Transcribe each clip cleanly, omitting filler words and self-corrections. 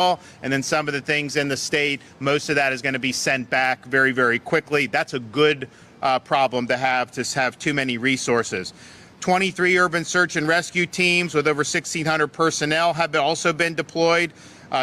and then some of the things in the state, most of that is going to be sent back very, very quickly. That's a good problem to have too many resources. 23 urban search and rescue teams with over 1,600 personnel have also been deployed.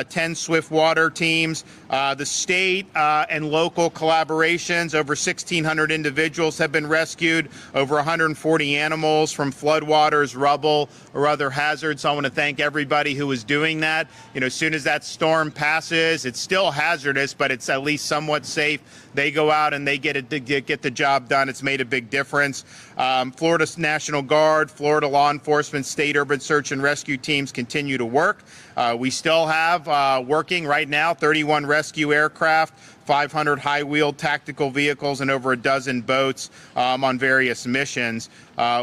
10 swift water teams. The state and local collaborations, over 1,600 individuals have been rescued, over 140 animals from floodwaters, rubble, or other hazards. So I want to thank everybody who is doing that. You know, as soon as that storm passes, it's still hazardous, but it's at least somewhat safe. They go out and they get the job done. It's made a big difference. Florida National Guard, Florida law enforcement, state urban search and rescue teams continue to work. We still have working right now 31 rescue aircraft, 500 high-wheeled tactical vehicles, and over a dozen boats on various missions.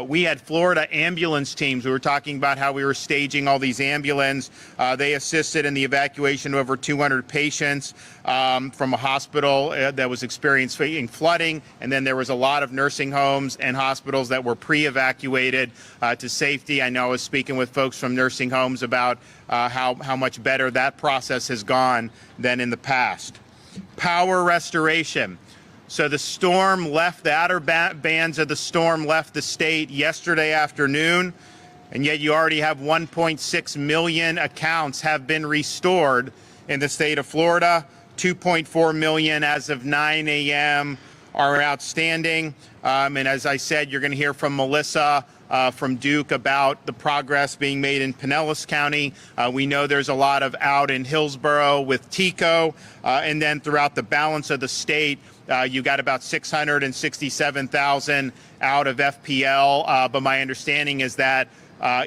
We had Florida ambulance teams. We were talking about how we were staging all these ambulances. They assisted in the evacuation of over 200 patients from a hospital that was experiencing flooding, and then there was a lot of nursing homes and hospitals that were pre-evacuated to safety. I know I was speaking with folks from nursing homes about how much better that process has gone than in the past. Power restoration. So the storm left, the outer bands of the storm left the state yesterday afternoon, and yet you already have 1.6 million accounts have been restored in the state of Florida. 2.4 million as of 9 a.m. are outstanding. And as I said, you're going to hear from Melissa from Duke about the progress being made in Pinellas County. We know there's a lot of out in Hillsborough with TECO, and then throughout the balance of the state, you got about 667,000 out of FPL. But my understanding is that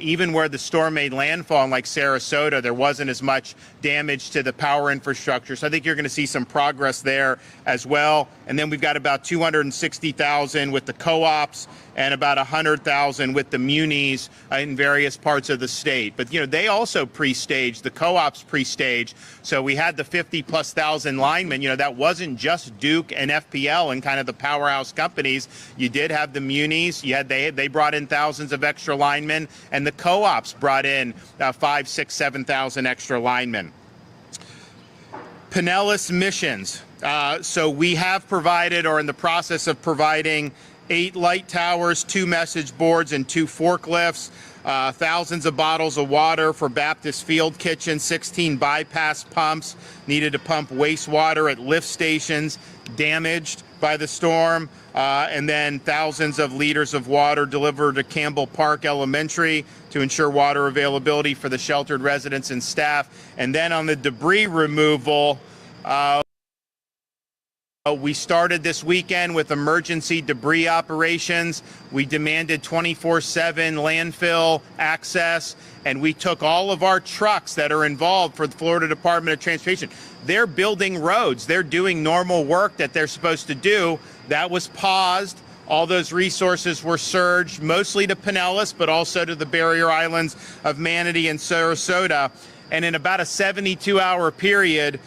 even where the storm made landfall in like Sarasota, there wasn't as much damage to the power infrastructure. So I think you're going to see some progress there as well. And then we've got about 260,000 with the co-ops and about 100,000 with the munis in various parts of the state. But, you know, they also pre-staged, the co-ops pre-staged. So we had the 50+ thousand linemen. You know, that wasn't just Duke and FPL and kind of the powerhouse companies. You did have the munis. You had they brought in thousands of extra linemen, and the co-ops brought in 5,000, 6,000, 7,000 extra linemen. Pinellas missions. So we have provided, or in the process of providing, 8 light towers, 2 message boards, and 2 forklifts, thousands of bottles of water for Baptist Field Kitchen, 16 bypass pumps needed to pump wastewater at lift stations damaged by the storm, and then thousands of liters of water delivered to Campbell Park Elementary to ensure water availability for the sheltered residents and staff. And then on the debris removal, we started this weekend with emergency debris operations. We demanded 24/7 landfill access, and we took all of our trucks that are involved for the Florida Department of Transportation. They're building roads. They're doing normal work that they're supposed to do. That was paused. All those resources were surged, mostly to Pinellas, but also to the barrier islands of Manatee and Sarasota. And in about a 72-hour period,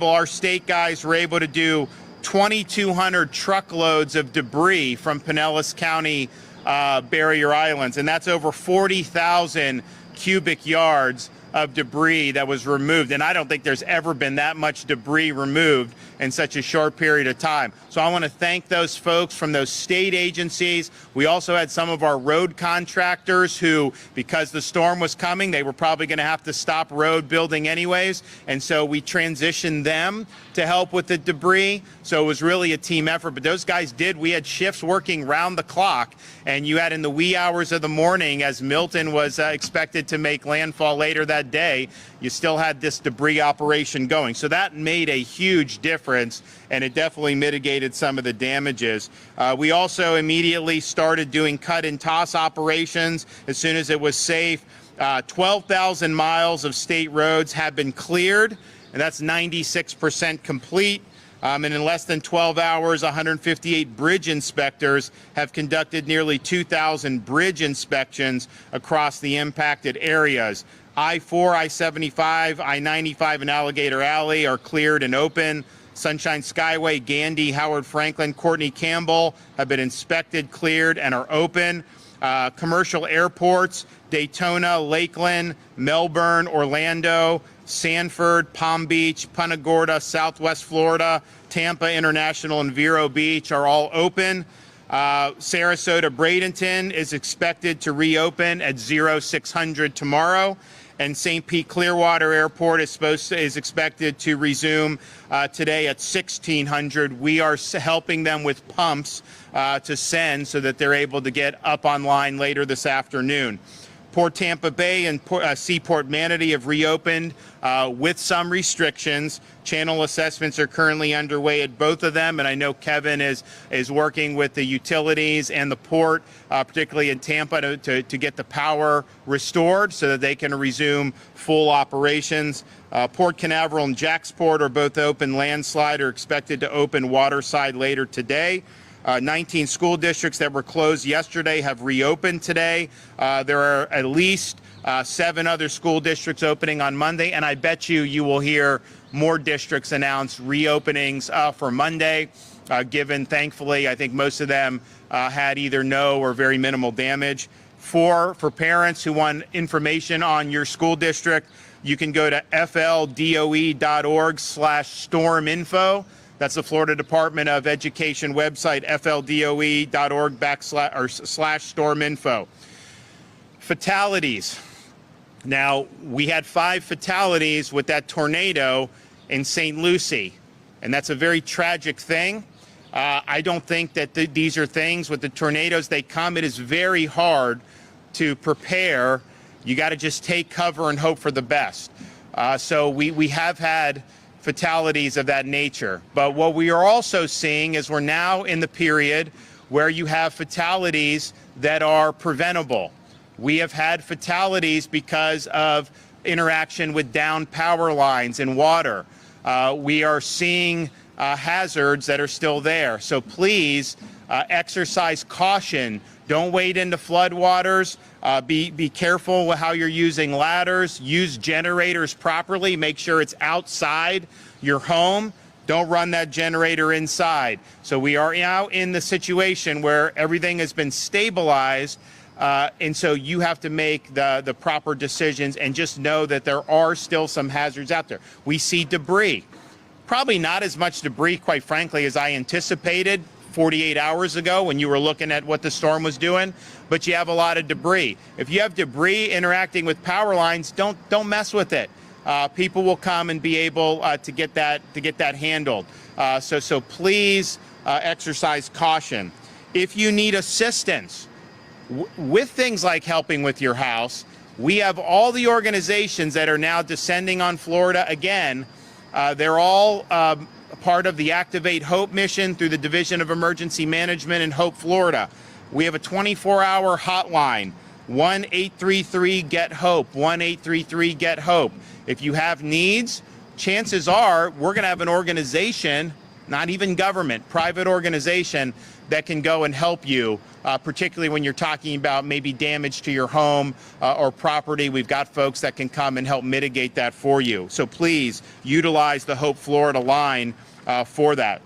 our state guys were able to do 2,200 truckloads of debris from Pinellas County barrier islands. And that's over 40,000 cubic yards of debris that was removed. And I don't think there's ever been that much debris removed in such a short period of time. So I want to thank those folks from those state agencies. We also had some of our road contractors who, because the storm was coming, they were probably going to have to stop road building anyways. And so we transitioned them to help with the debris. So it was really a team effort. But those guys we had shifts working round the clock. And you had in the wee hours of the morning, as Milton was expected to make landfall later that day, you still had this debris operation going. So that made a huge difference, and it definitely mitigated some of the damages. We also immediately started doing cut and toss operations as soon as it was safe. 12,000 miles of state roads have been cleared, and that's 96% complete. And in less than 12 hours, 158 bridge inspectors have conducted nearly 2,000 bridge inspections across the impacted areas. I-4, I-75, I-95, and Alligator Alley are cleared and open. Sunshine Skyway, Gandy, Howard Franklin, Courtney Campbell have been inspected, cleared, and are open. Commercial airports, Daytona, Lakeland, Melbourne, Orlando, Sanford, Palm Beach, Punta Gorda, Southwest Florida, Tampa International, and Vero Beach are all open. Sarasota, Bradenton is expected to reopen at 0600 tomorrow. And St. Pete Clearwater Airport is expected to resume today at 1600. We are helping them with pumps to send so that they're able to get up online later this afternoon. Port Tampa Bay and Seaport Manatee have reopened with some restrictions. Channel assessments are currently underway at both of them, and I know Kevin is working with the utilities and the port, particularly in Tampa, to get the power restored so that they can resume full operations. Port Canaveral and Jacksport are both open. Landslide are expected to open waterside later today. 19 school districts that were closed yesterday have reopened today. There are at least 7 other school districts opening on Monday, and I bet you will hear more districts announce reopenings for Monday, given, thankfully, I think most of them had either no or very minimal damage. For parents who want information on your school district, you can go to fldoe.org/storminfo. That's the Florida Department of Education website, fldoe.org/storminfo. Fatalities. Now, we had 5 fatalities with that tornado in St. Lucie, and that's a very tragic thing. I don't think that these are things with the tornadoes, they come. It is very hard to prepare. You got to just take cover and hope for the best. So we have had fatalities of that nature. But what we are also seeing is we're now in the period where you have fatalities that are preventable. We have had fatalities because of interaction with downed power lines and water. We are seeing hazards that are still there. So please exercise caution. Don't wade into floodwaters. Be careful with how you're using ladders. Use generators properly. Make sure it's outside your home. Don't run that generator inside. So we are now in the situation where everything has been stabilized, and so you have to make the proper decisions and just know that there are still some hazards out there. We see debris. Probably not as much debris, quite frankly, as I anticipated 48 hours ago when you were looking at what the storm was doing, but you have a lot of debris. If you have debris interacting with power lines, don't mess with it. People will come and be able to get that handled. So please exercise caution. If you need assistance with things like helping with your house, we have all the organizations that are now descending on Florida again. They're all part of the Activate Hope mission through the Division of Emergency Management in Hope, Florida. We have a 24-hour hotline, 1-833-GET-HOPE, 1-833-GET-HOPE. If you have needs, chances are we're going to have an organization, not even government, private organization that can go and help you, particularly when you're talking about maybe damage to your home or property. We've got folks that can come and help mitigate that for you. So please utilize the Hope Florida line for that.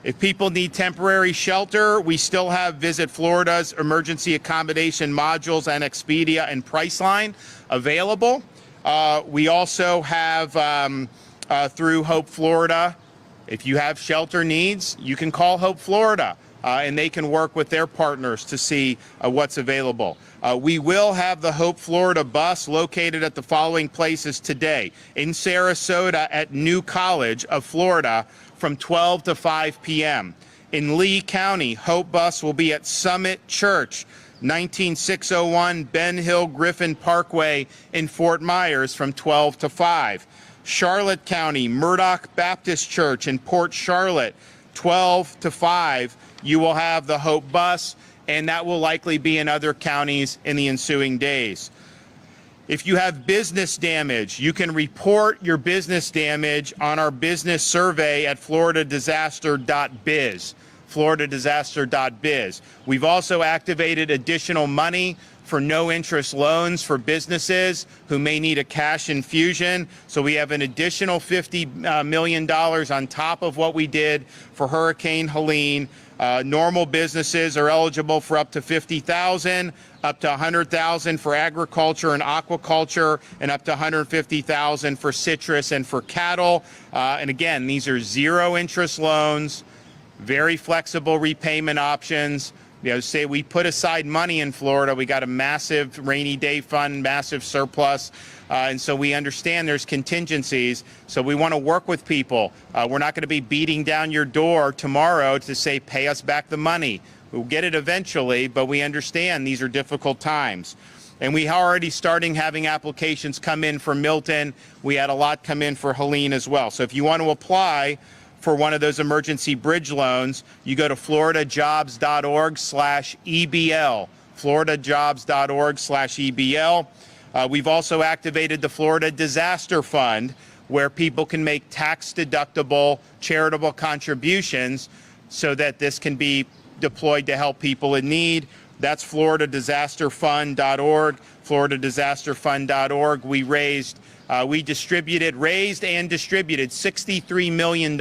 If people need temporary shelter, we still have Visit Florida's emergency accommodation modules and Expedia and Priceline available. We also have through Hope Florida, if you have shelter needs, you can call Hope Florida. And they can work with their partners to see what's available. We will have the Hope Florida bus located at the following places today. In Sarasota at New College of Florida from 12 to 5 p.m. In Lucie County, Hope bus will be at Summit Church, 19601 Ben Hill Griffin Parkway in Fort Myers from 12 to 5. Charlotte County, Murdoch Baptist Church in Port Charlotte, 12 to 5. You will have the Hope bus, and that will likely be in other counties in the ensuing days. If you have business damage, you can report your business damage on our business survey at floridadisaster.biz, floridadisaster.biz. We've also activated additional money for no interest loans for businesses who may need a cash infusion. So we have an additional $50 million on top of what we did for Hurricane Helene. Normal businesses are eligible for up to $50,000, up to $100,000 for agriculture and aquaculture, and up to $150,000 for citrus and for cattle. And again, these are zero interest loans, very flexible repayment options. You know, say we put aside money in Florida, we got a massive rainy day fund, massive surplus, and so we understand there's contingencies. So we want to work with people. We're not going to be beating down your door tomorrow to say, pay us back the money. We'll get it eventually, but we understand these are difficult times. And we are already starting having applications come in for Milton. We had a lot come in for Helene as well. So if you want to apply for one of those emergency bridge loans, you go to floridajobs.org/EBL, floridajobs.org/EBL. We've also activated the Florida Disaster Fund, where people can make tax-deductible charitable contributions so that this can be deployed to help people in need. That's floridadisasterfund.org, floridadisasterfund.org. We raised and distributed $63 million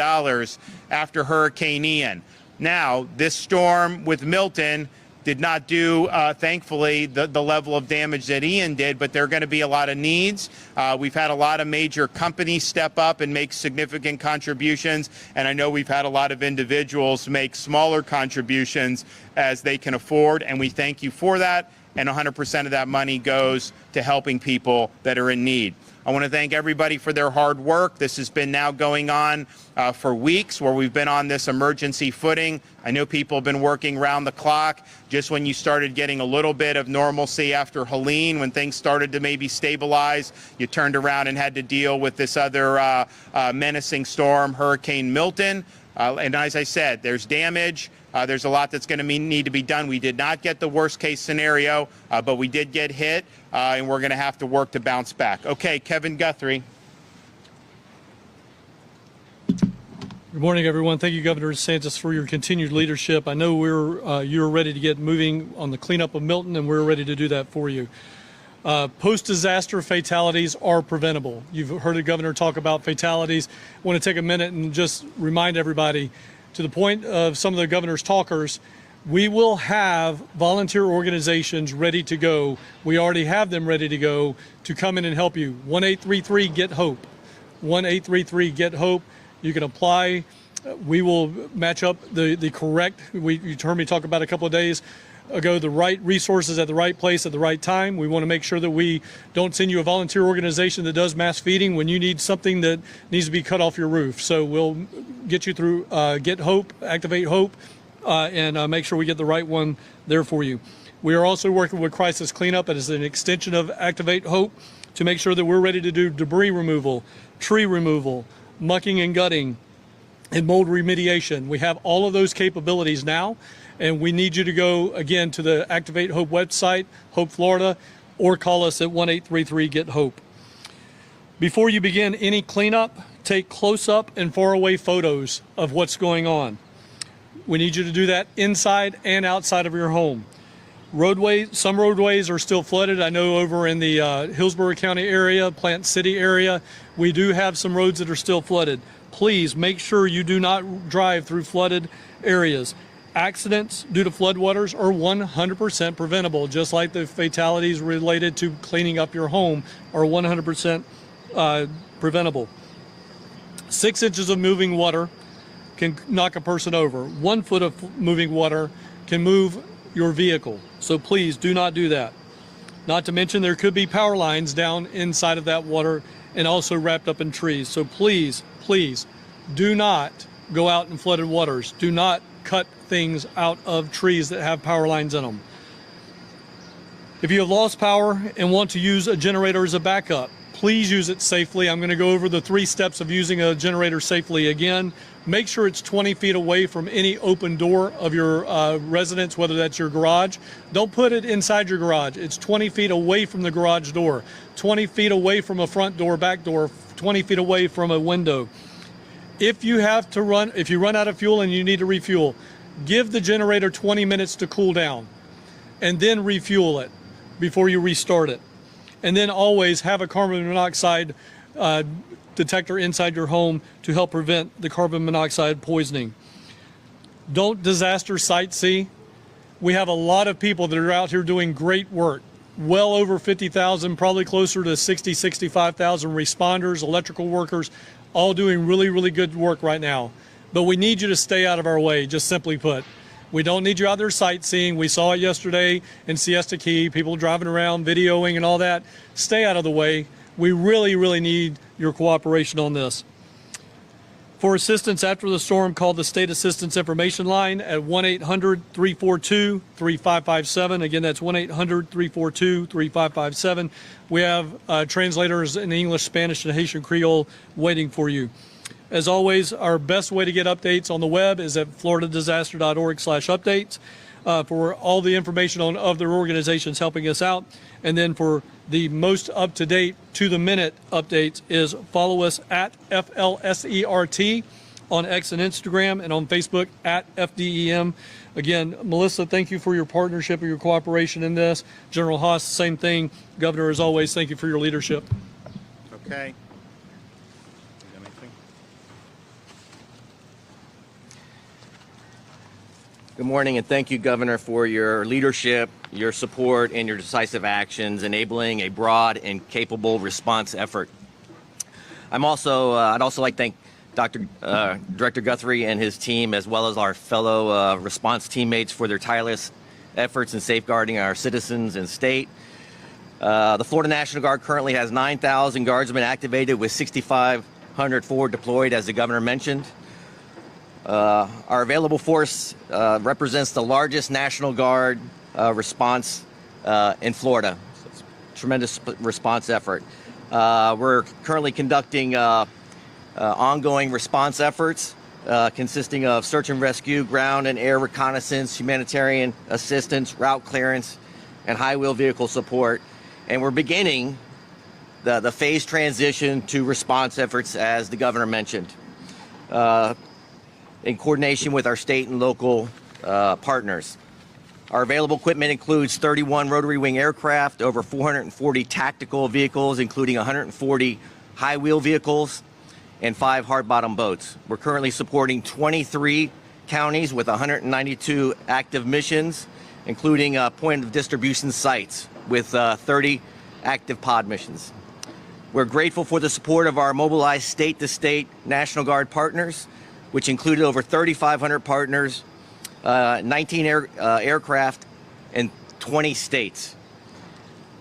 after Hurricane Ian. Now, this storm with Milton did not do, thankfully, the level of damage that Ian did, but there are going to be a lot of needs. We've had a lot of major companies step up and make significant contributions, and I know we've had a lot of individuals make smaller contributions as they can afford, and we thank you for that, and 100% of that money goes to helping people that are in need. I want to thank everybody for their hard work. This has been now going on for weeks, where we've been on this emergency footing. I know people have been working round the clock. Just when you started getting a little bit of normalcy after Helene, when things started to maybe stabilize, you turned around and had to deal with this other menacing storm, Hurricane Milton. And as I said, there's damage. There's a lot that's going to need to be done. We did not get the worst case scenario, but we did get hit, and we're going to have to work to bounce back. Okay, Kevin Guthrie. Good morning, everyone. Thank you, Governor DeSantis, for your continued leadership. I know you're ready to get moving on the cleanup of Milton, and we're ready to do that for you. Post-disaster fatalities are preventable. You've heard the governor talk about fatalities. I want to take a minute and just remind everybody, to the point of some of the governor's talkers, we will have volunteer organizations ready to go. We already have them ready to go to come in and help you. 1-833-GET-HOPE. 1-833-GET-HOPE. You can apply. We will match up the correct, you heard me talk about a couple of days ago, the right resources at the right place at the right time. We want to make sure that we don't send you a volunteer organization that does mass feeding when you need something that needs to be cut off your roof. So we'll get you through Get Hope, Activate Hope, and make sure we get the right one there for you. We are also working with Crisis Cleanup as an extension of Activate Hope to make sure that we're ready to do debris removal, tree removal, mucking and gutting, and mold remediation. We have all of those capabilities now, and we need you to go, again, to the Activate Hope website, Hope Florida, or call us at 1-833-GET-HOPE. Before you begin any cleanup, take close-up and far-away photos of what's going on. We need you to do that inside and outside of your home. Some roadways are still flooded. I know over in the Hillsborough County area, Plant City area, we do have some roads that are still flooded. Please make sure you do not drive through flooded areas. Accidents due to floodwaters are 100% preventable, just like the fatalities related to cleaning up your home are 100% preventable. 6 inches of moving water can knock a person over. 1 foot of moving water can move your vehicle. So please do not do that. Not to mention there could be power lines down inside of that water and also wrapped up in trees. So please, please do not go out in flooded waters. Do not cut things out of trees that have power lines in them. If you have lost power and want to use a generator as a backup, please use it safely. I'm going to go over the 3 steps of using a generator safely again. Make sure it's 20 feet away from any open door of your residence, whether that's your garage. Don't put it inside your garage. It's 20 feet away from the garage door, 20 feet away from a front door, back door, 20 feet away from a window. If you run out of fuel and you need to refuel, give the generator 20 minutes to cool down and then refuel it. before you restart it. And then always have a carbon monoxide detector inside your home to help prevent the carbon monoxide poisoning. Don't disaster sightsee. We have a lot of people that are out here doing great work. Well over 50,000, probably closer to 60, 65,000 responders, electrical workers, all doing really, really good work right now. But we need you to stay out of our way, just simply put. We don't need you out there sightseeing. We saw it yesterday in Siesta Key, people driving around, videoing and all that. Stay out of the way. We really, really need your cooperation on this. For assistance after the storm, call the State Assistance Information Line at 1-800-342-3557. Again, that's 1-800-342-3557. We have translators in English, Spanish, and Haitian Creole waiting for you. As always, our best way to get updates on the web is at floridadisaster.org/updates for all the information on other organizations helping us out. And then for the most up-to-date, to-the-minute updates is follow us at FLSERT on X and Instagram, and on Facebook at FDEM. Again, Melissa, thank you for your partnership and your cooperation in this. General Haas, same thing. Governor, as always, thank you for your leadership. Okay. Good morning, and thank you, Governor, for your leadership, your support, and your decisive actions, enabling a broad and capable response effort. I'd also like to thank Director Guthrie and his team, as well as our fellow response teammates, for their tireless efforts in safeguarding our citizens and state. The Florida National Guard currently has 9,000 guardsmen activated, with 6,500 forward deployed, as the Governor mentioned. Our available force represents the largest National Guard response in Florida. So it's a tremendous response effort. We're currently conducting ongoing response efforts consisting of search and rescue, ground and air reconnaissance, humanitarian assistance, route clearance, and high-wheel vehicle support. And we're beginning the phased transition to response efforts, as the Governor mentioned, in coordination with our state and local partners. Our available equipment includes 31 rotary wing aircraft, over 440 tactical vehicles, including 140 high-wheel vehicles, and 5 hard-bottom boats. We're currently supporting 23 counties with 192 active missions, including point of distribution sites with 30 active pod missions. We're grateful for the support of our mobilized state-to-state National Guard partners, which included over 3,500 partners, 19 aircraft, and 20 states.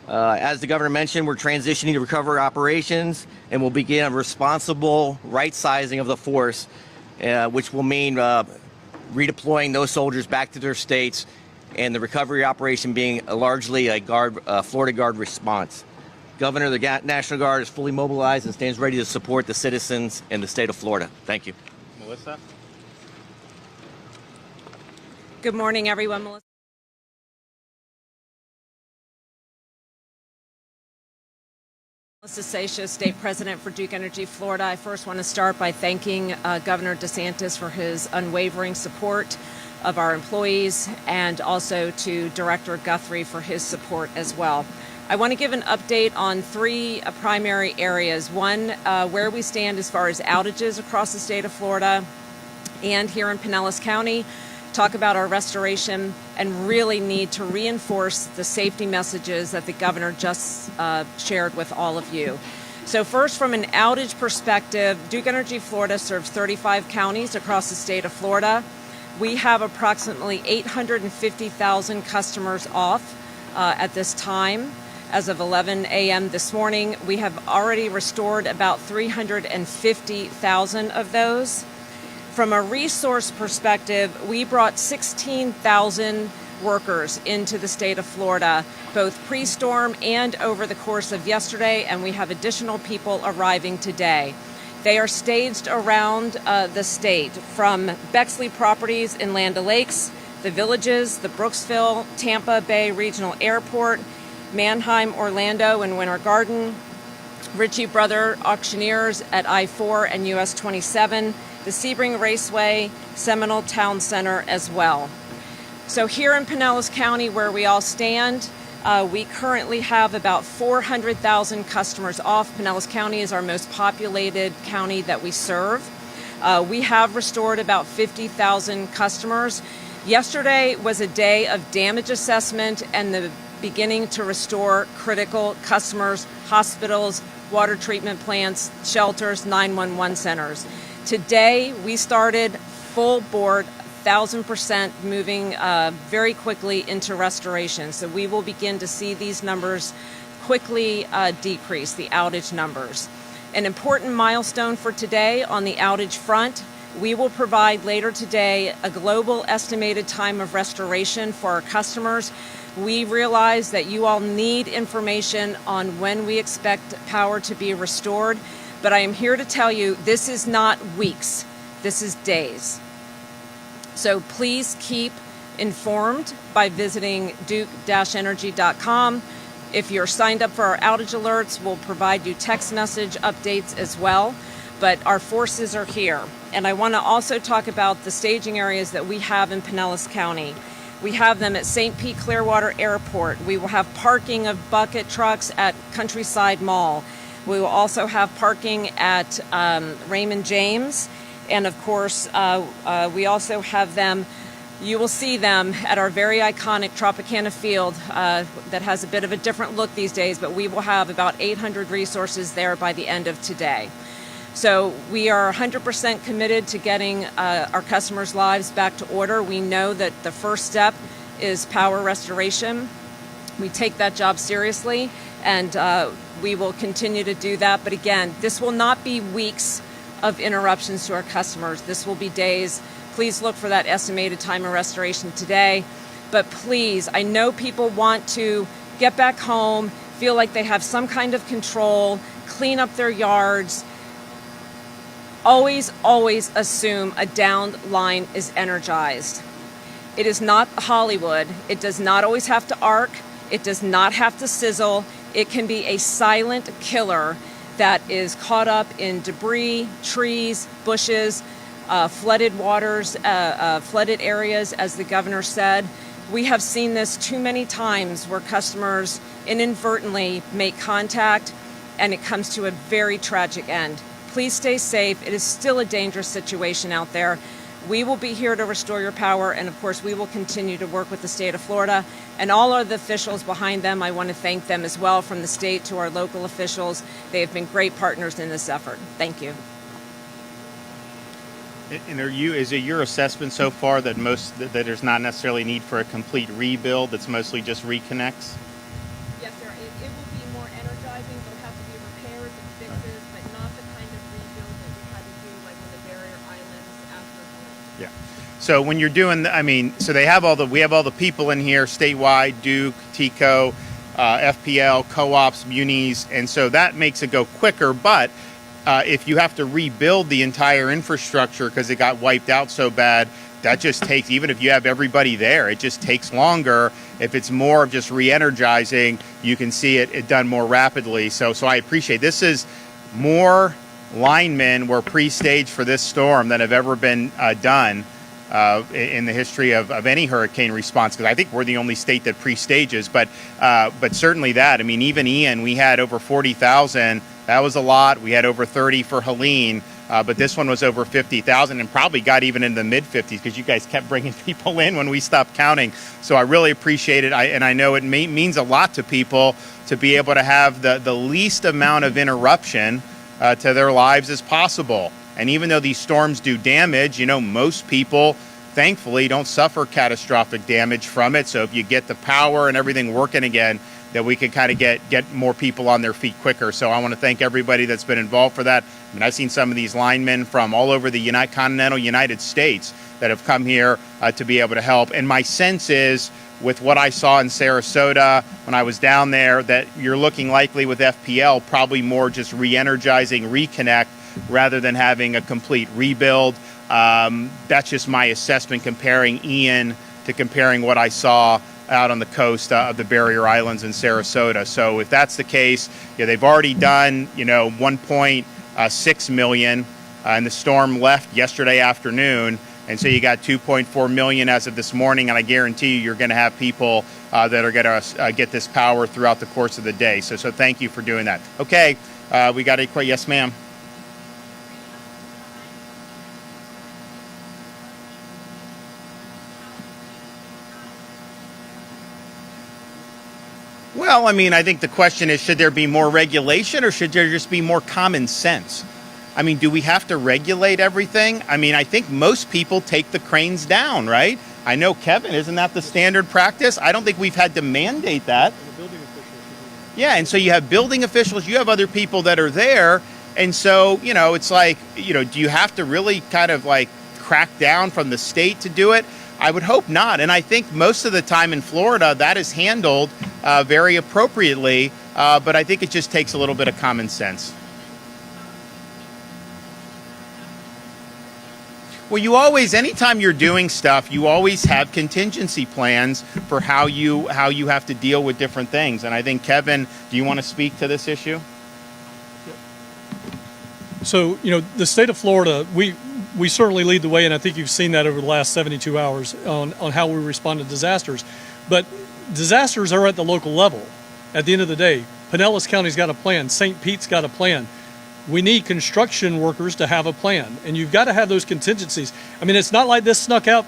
As the Governor mentioned, we're transitioning to recovery operations, and we'll begin a responsible right-sizing of the force, which will mean redeploying those soldiers back to their states, and the recovery operation being largely a Florida Guard response. Governor, the National Guard is fully mobilized and stands ready to support the citizens in the state of Florida. Thank you. Melissa? Good morning, everyone. Melissa Seixas, State President for Duke Energy Florida. I first want to start by thanking Governor DeSantis for his unwavering support of our employees, and also to Director Guthrie for his support as well. I want to give an update on 3 primary areas. One, where we stand as far as outages across the state of Florida and here in Pinellas County, talk about our restoration, and really need to reinforce the safety messages that the Governor just shared with all of you. So first, from an outage perspective, Duke Energy Florida serves 35 counties across the state of Florida. We have approximately 850,000 customers off at this time. As of 11 a.m. this morning, we have already restored about 350,000 of those. From a resource perspective, we brought 16,000 workers into the state of Florida, both pre-storm and over the course of yesterday, and we have additional people arriving today. They are staged around the state, from Bexley properties in Land O'Lakes, the Villages, the Brooksville, Tampa Bay Regional Airport, Mannheim, Orlando, and Winter Garden, Ritchie Brother Auctioneers at I-4 and US 27, the Sebring Raceway, Seminole Town Center as well. So here in Pinellas County, where we all stand, We currently have about 400,000 customers off. Pinellas County is our most populated county that we serve. We have restored about 50,000 customers. Yesterday was a day of damage assessment and the beginning to restore critical customers, hospitals, water treatment plants, shelters, 911 centers. Today, we started full board, 1,000% moving very quickly into restoration. So we will begin to see these numbers quickly decrease, the outage numbers. An important milestone for today on the outage front, we will provide later today a global estimated time of restoration for our customers. We realize that you all need information on when we expect power to be restored, but I am here to tell you this is not weeks, this is days. So please keep informed by visiting duke-energy.com. If you're signed up for our outage alerts, we'll provide you text message updates as well. But our forces are here. And I want to also talk about the staging areas that we have in Pinellas County. We have them at St. Pete Clearwater Airport. We will have parking of bucket trucks at Countryside Mall. We will also have parking at Raymond James. And of course, we also have them, you will see them at our very iconic Tropicana Field that has a bit of a different look these days, but we will have about 800 resources there by the end of today. So we are 100% committed to getting our customers' lives back to order. We know that the first step is power restoration. We take that job seriously, and we will continue to do that. But again, this will not be weeks of interruptions to our customers. This will be days. Please look for that estimated time of restoration today. But please, I know people want to get back home, feel like they have some kind of control, clean up their yards. Always, always assume a downed line is energized. It is not Hollywood. It does not always have to arc. It does not have to sizzle. It can be a silent killer that is caught up in debris, trees, bushes, flooded waters, flooded areas, as the governor said. We have seen this too many times where customers inadvertently make contact and it comes to a very tragic end. Please stay safe. It is still a dangerous situation out there. We will be here to restore your power, and of course we will continue to work with the state of Florida and all of the officials behind them. I want to thank them as well, from the state to our local officials. They have been great partners in this effort. Thank you. And is it your assessment so far that that there's not necessarily need for a complete rebuild, that's mostly just reconnects? Yes, sir. It will be more energizing. There'll have to be repairs and fixes, but not the kind of rebuild that we had to do like on the barrier islands after Milton. Yeah. So when you're doing, so we have all the people in here statewide, Duke, TECO, FPL, co-ops, munis, and so that makes it go quicker. But if you have to rebuild the entire infrastructure because it got wiped out so bad, that just takes, even if you have everybody there, it just takes longer. If it's more of just re-energizing, you can see it done more rapidly. So I appreciate this. Is more linemen were pre-staged for this storm than have ever been done in the history of any hurricane response, because I think we're the only state that pre-stages. But certainly that, even Ian, we had over 40,000. That was a lot. We had over 30 for Helene, but this one was over 50,000 and probably got even in the mid-50s because you guys kept bringing people in when we stopped counting. So I really appreciate it, and I know it means a lot to people to be able to have the least amount of interruption to their lives as possible. And even though these storms do damage, most people, thankfully, don't suffer catastrophic damage from it. So if you get the power and everything working again, that we can kind of get more people on their feet quicker. So I want to thank everybody that's been involved for that. I've seen some of these linemen from all over the continental United States that have come here to be able to help. And my sense is, with what I saw in Sarasota when I was down there, that you're looking likely with FPL probably more just re-energizing, reconnect, rather than having a complete rebuild. That's just my assessment, comparing Ian to comparing what I saw out on the coast of the barrier islands in Sarasota. So if that's the case, they've already done 1.6 million, and the storm left yesterday afternoon. And so you got 2.4 million as of this morning, and I guarantee you're going to have people that are going to get this power throughout the course of the day. So thank you for doing that. Okay, we got a question. Yes, ma'am. Well, I mean, I think the question is, should there be more regulation or should there just be more common sense? I mean, do we have to regulate everything? I mean, I think most people take the cranes down, right? I know, Kevin, isn't that the standard practice? I don't think we've had to mandate that. Yeah, and so you have building officials, you have other people that are there. And so, you know, it's like, you know, do you have to really kind of like crack down from the state to do it? I would hope not. And I think most of the time in Florida, that is handled very appropriately. But I think it just takes a little bit of common sense. Well, you always, anytime you're doing stuff, you always have contingency plans for how you have to deal with different things. And I think, Kevin, do you want to speak to this issue? So, you know, the state of Florida, we certainly lead the way, and I think you've seen that over the last 72 hours on how we respond to disasters. But disasters are at the local level. At the end of the day, Pinellas County's got a plan. St. Pete's got a plan. We need construction workers to have a plan, and you've got to have those contingencies. I mean, it's not like this snuck out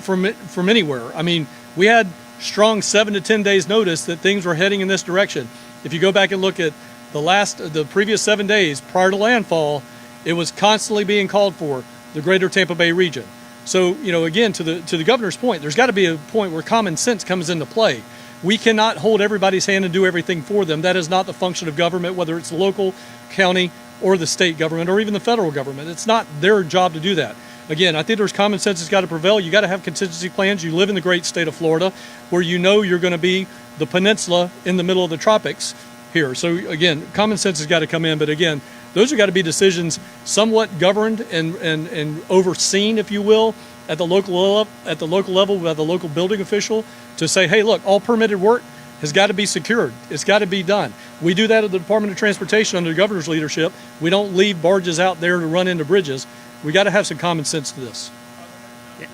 from anywhere. I mean, we had strong 7 to 10 days notice that things were heading in this direction. If you go back and look at the previous 7 days prior to landfall, it was constantly being called for, the greater Tampa Bay region. So, you know, again, to the governor's point, there's got to be a point where common sense comes into play. We cannot hold everybody's hand and do everything for them. That is not the function of government, whether it's local, county, or the state government, or even the federal government. It's not their job to do that. Again, I think there's common sense that's got to prevail. You got to have contingency plans. You live in the great state of Florida, where you know you're going to be the peninsula in the middle of the tropics here. So again, common sense has got to come in. But again, those have got to be decisions somewhat governed and overseen, if you will, at the local level by the local building official to say, hey, look, all permitted work has got to be secured. It's got to be done. We do that at the Department of Transportation under the governor's leadership. We don't leave barges out there to run into bridges. We got to have some common sense to this. Yeah.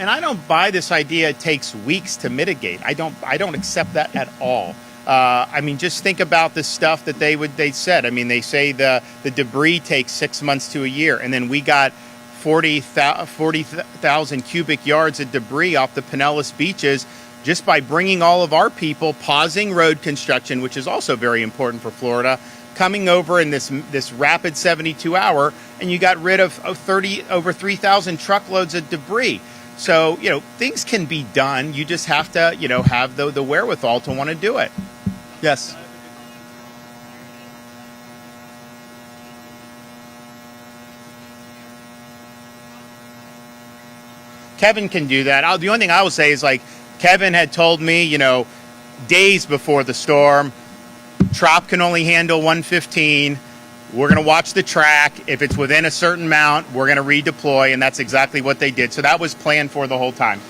And I don't buy this idea it takes weeks to mitigate. I don't accept that at all. I mean, just think about the stuff that they said. I mean, they say the debris takes 6 months to a year, and then we got 40,000 cubic yards of debris off the Pinellas beaches just by bringing all of our people, pausing road construction, which is also very important for Florida, coming over in this rapid 72-hour, and you got rid of over 3,000 truckloads of debris. So, you know, things can be done. You just have to, you know, have the wherewithal to want to do it. Yes. Kevin can do that. The only thing I will say is, like, Kevin had told me, you know, days before the storm, Trop can only handle 115. We're going to watch the track. If it's within a certain amount, we're going to redeploy, and that's exactly what they did. So that was planned for the whole time.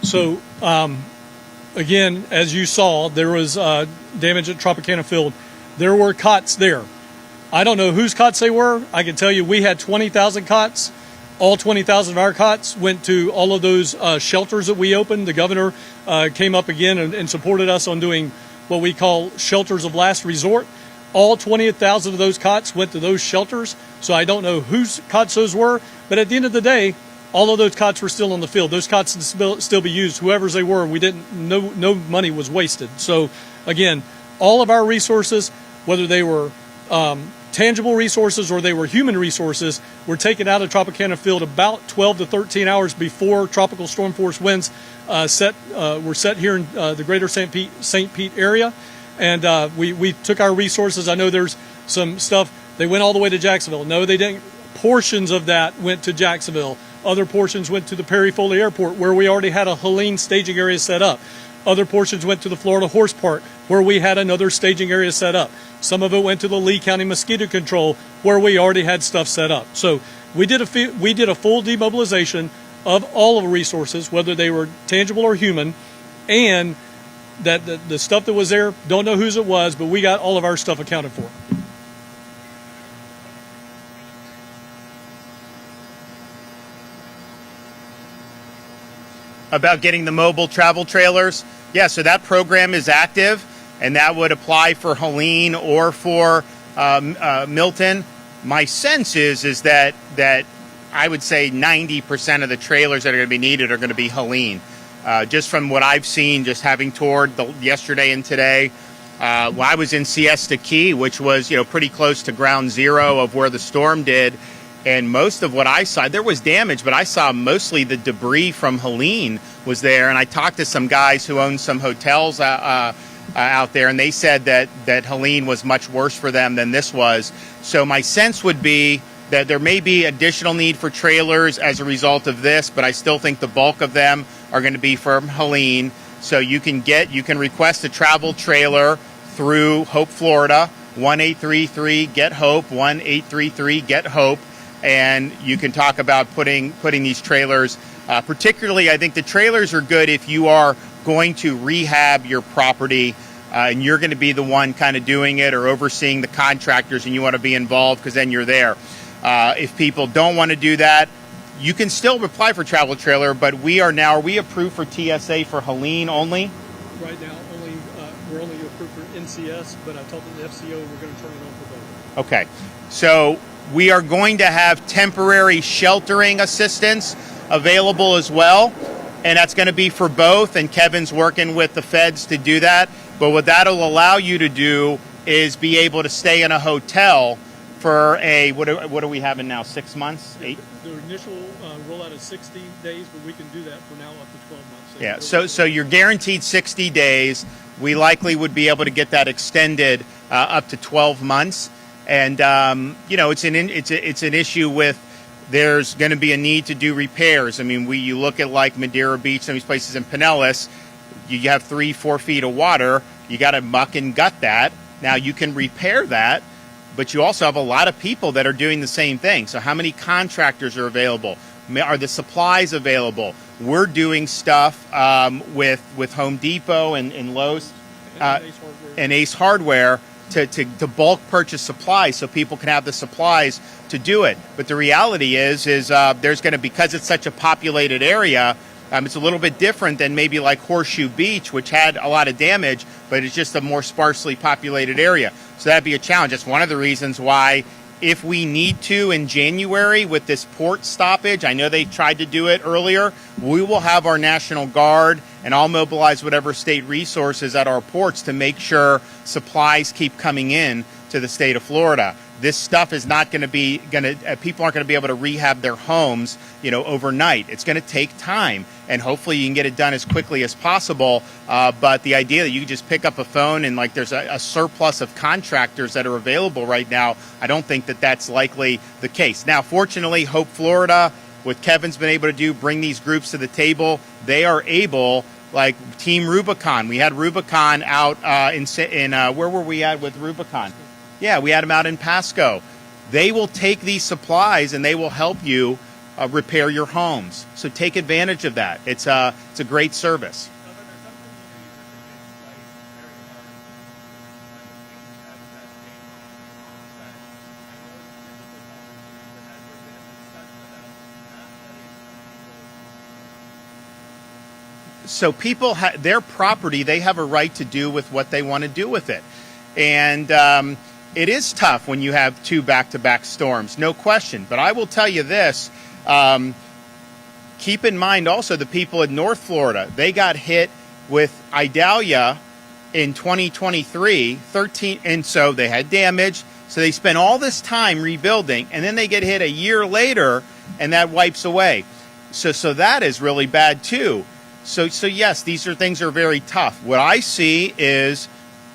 So, again, as you saw, there was damage at Tropicana Field. There were cots there. I don't know whose cots they were. I can tell you we had 20,000 cots. All 20,000 of our cots went to all of those shelters that we opened. The governor came up again and supported us on doing what we call shelters of last resort. All 20,000 of those cots went to those shelters. So I don't know whose cots those were, but at the end of the day, all of those cots were still on the field. Those cots can still be used. Whoever's they were, no money was wasted. So again, all of our resources, whether they were tangible resources or they were human resources, were taken out of Tropicana Field about 12 to 13 hours before tropical storm force winds were set here in the greater St. Pete area. And we took our resources. I know there's some stuff, they went all the way to Jacksonville. No, they didn't. Portions of that went to Jacksonville. Other portions went to the Perry Foley Airport, where we already had a Helene staging area set up. Other portions went to the Florida Horse Park, where we had another staging area set up. Some of it went to the Lee County Mosquito Control, where we already had stuff set up. So we did a full demobilization of all of the resources, whether they were tangible or human, and that the stuff that was there, don't know whose it was, but we got all of our stuff accounted for. About getting the mobile travel trailers? Yeah, so that program is active, and that would apply for Helene or for Milton. My sense is that I would say 90% of the trailers that are going to be needed are going to be Helene. Just from what I've seen, just having toured yesterday and today, well, I was in Siesta Key, which was pretty close to ground zero of where the storm did. And most of what I saw, there was damage, but I saw mostly the debris from Helene was there. And I talked to some guys who own some hotels out there, and they said that Helene was much worse for them than this was. So my sense would be that there may be additional need for trailers as a result of this, but I still think the bulk of them are going to be from Helene. So you can request a travel trailer through Hope, Florida, 1-833-GET-HOPE, 1-833-GET-HOPE. And you can talk about putting these trailers, particularly I think the trailers are good if you are going to rehab your property and you're going to be the one kind of doing it or overseeing the contractors, and you want to be involved because then you're there. If people don't want to do that, you can still apply for travel trailer, but are we approved for TSA for Helene only? Right now, we're only approved for NCS, but I told the FCO we're going to turn it on for both. Okay, so we are going to have temporary sheltering assistance available as well, and that's going to be for both, and Kevin's working with the feds to do that. But what that'll allow you to do is be able to stay in a hotel for what are we having now, 6 months? 8? The initial rollout is 60 days, but we can do that for now up to 12 months. Yeah, so you're guaranteed 60 days. We likely would be able to get that extended up to 12 months. And it's an issue with there's going to be a need to do repairs. I mean, you look at like Madeira Beach, some of these places in Pinellas, you have 3-4 feet of water. You got to muck and gut that. Now you can repair that, but you also have a lot of people that are doing the same thing. So how many contractors are available? Are the supplies available? We're doing stuff with Home Depot and Lowe's and Ace Hardware to bulk purchase supplies so people can have the supplies to do it. But the reality is there's going to, because it's such a populated area, it's a little bit different than maybe like Horseshoe Beach, which had a lot of damage, but it's just a more sparsely populated area. So that'd be a challenge. That's one of the reasons why, if we need to in January with this port stoppage, I know they tried to do it earlier, we will have our National Guard, and I'll mobilize whatever state resources at our ports to make sure supplies keep coming in to the state of Florida. This stuff is not going to be people aren't going to be able to rehab their homes, overnight. It's going to take time, and hopefully you can get it done as quickly as possible. But the idea that you can just pick up a phone and there's a surplus of contractors that are available right now, I don't think that that's likely the case. Now, fortunately, Hope Florida, what Kevin's been able to do, bring these groups to the table. They are able, like Team Rubicon. We had Rubicon out in where were we at with Rubicon? Yeah, we had them out in Pasco. They will take these supplies and they will help you repair your homes. So take advantage of that. It's a great service. So people, their property, they have a right to do with what they want to do with it. And it is tough when you have 2 back-to-back storms, no question. But I will tell you this, keep in mind also the people in North Florida. They got hit with Idalia in 2023, and so they had damage. So they spent all this time rebuilding, and then they get hit a year later, and that wipes away. So that is really bad too. So yes, these are things that are very tough. What I see is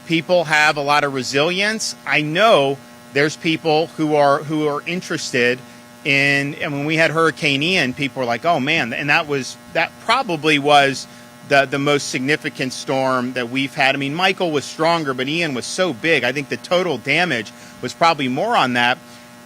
people have a lot of resilience. I know there's people who are interested in, and when we had Hurricane Ian, people were like, oh man, and that probably was the most significant storm that we've had. I mean, Michael was stronger, but Ian was so big. I think the total damage was probably more on that.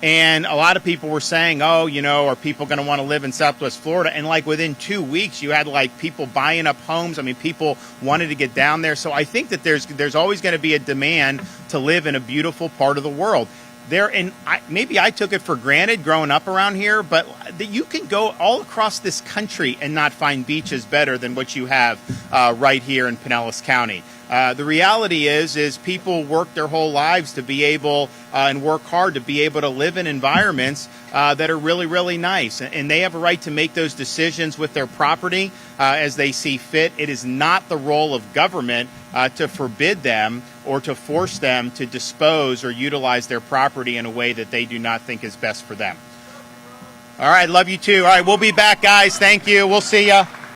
And a lot of people were saying, oh, are people going to want to live in Southwest Florida? And within 2 weeks, you had people buying up homes. I mean, people wanted to get down there. So I think that there's always going to be a demand to live in a beautiful part of the world. and maybe I took it for granted growing up around here, but you can go all across this country and not find beaches better than what you have right here in Pinellas County. The reality is people work their whole lives to be able and work hard to be able to live in environments that are really, really nice. And they have a right to make those decisions with their property as they see fit. It is not the role of government to forbid them or to force them to dispose or utilize their property in a way that they do not think is best for them. All right, love you too. All right, we'll be back, guys. Thank you. We'll see ya.